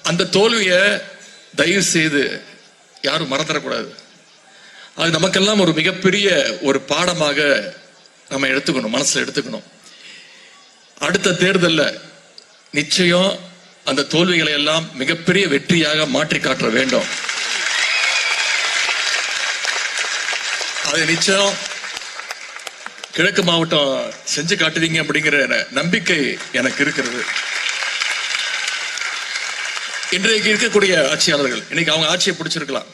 அந்த தோல்வியை தயவு செய்து யாரும் மறந்துடக்கூடாது. அது நமக்கெல்லாம் ஒரு மிகப்பெரிய ஒரு பாடமாக நம்ம எடுத்துக்கணும், மனசுல எடுத்துக்கணும். அடுத்த தேர்தலில் நிச்சயம் அந்த தோல்விகளை எல்லாம் மிகப்பெரிய வெற்றியாக மாற்றி காட்ட வேண்டும். அது நிச்சயம் கிழக்கு மாவட்டம் செஞ்சு காட்டுவீங்க அப்படிங்கிற நம்பிக்கை எனக்கு இருக்கிறது. இன்றைக்கு இருக்கக்கூடிய ஆட்சியாளர்கள் இன்னைக்கு அவங்க ஆட்சியை பிடிச்சிருக்கலாம்,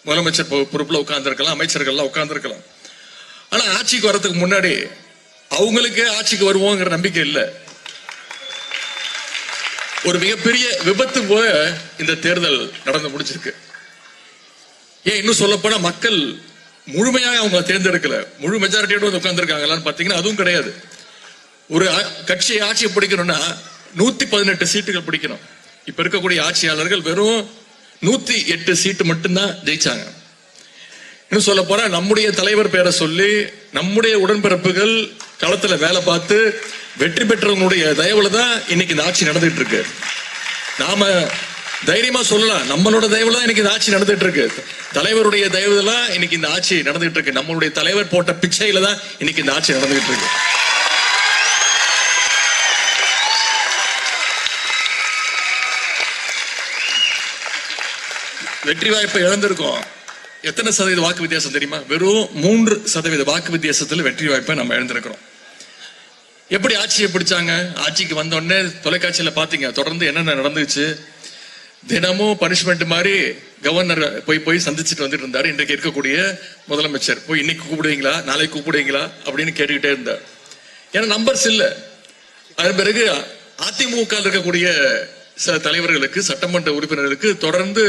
முதலமைச்சர் பொறுப்புல உட்கார்ந்து இருக்கலாம், அமைச்சர்கள்லாம் உட்கார்ந்து இருக்கலாம். ஆனா ஆட்சிக்கு வர்றதுக்கு முன்னாடி அவங்களுக்கே ஆட்சிக்கு வருவோங்கிற நம்பிக்கை இல்லை. ஒரு மிகப்பெரிய விபத்து போல இந்த தேர்தல் நடந்து முடிச்சிருக்கு. ஏன் இன்னும் சொல்லப்போனா மக்கள் முழுமையாக அவங்க தேர்ந்தெடுக்கல, முழு மெஜாரிட்டியோட வந்து உட்கார்ந்துருக்காங்களான்னு பாத்தீங்கன்னா அதுவும் கிடையாது. ஒரு கட்சியை ஆட்சியை பிடிக்கணும்னா 118 சீட்டுகள் பிடிக்கணும். இப்ப இருக்கக்கூடிய ஆட்சியாளர்கள் வெறும் 108 சீட்டு மட்டும்தான் ஜெயிச்சாங்க. இன்னும் சொல்ல போனா நம்முடைய தலைவர் பேரை சொல்லி நம்முடைய உடன்பிறப்புகள் களத்துல வேலை பார்த்து வெற்றி பெற்றவங்களுடைய தயவுல தான் இன்னைக்கு இந்த ஆட்சி நடந்துட்டு இருக்கு. நாம தைரியமா சொல்லலாம், நம்மளோட தயவுல தான் இன்னைக்கு இந்த ஆட்சி நடந்துட்டு இருக்கு. தலைவருடைய தயவுல இன்னைக்கு இந்த ஆட்சி நடந்துட்டு இருக்கு. நம்மளுடைய தலைவர் போட்ட பிச்சையில தான் இன்னைக்கு இந்த ஆட்சி நடந்துட்டு இருக்கு. வெற்றி வாய்ப்பை இழந்திருக்கோம். எத்தனை சதவீத வாக்கு வித்தியாசம் தெரியுமா? வெறும் 3% வாக்கு வித்தியாசத்தில் வெற்றி வாய்ப்பை நம்ம இழந்திருக்கிறோம். எப்படி ஆட்சியை பிடிச்சாங்க? ஆட்சிக்கு வந்த உடனே தொலைக்காட்சியில பாத்தீங்க தொடர்ந்து என்னென்ன நடந்துச்சு. தினமும் பனிஷ்மெண்ட் மாதிரி கவர்னர் போய் சந்திச்சுட்டு வந்துட்டு இருந்தாரு. இன்றைக்கு இருக்கக்கூடிய முதலமைச்சர் போய் இன்னைக்கு கூப்பிடுவீங்களா, நாளைக்கு கூப்பிடுவீங்களா அப்படின்னு கேட்டுக்கிட்டே இருந்தார். ஏன்னா நம்பர்ஸ் இல்ல. அதன் பிறகு அதிமுக இருக்கக்கூடிய சில தலைவர்களுக்கு, சட்டமன்ற உறுப்பினர்களுக்கு தொடர்ந்து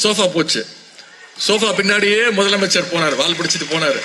சோஃபா போச்சு. சோஃபா பின்னாடியே முதலமைச்சர் போனார், வால் பிடிச்சிட்டு போனாரு.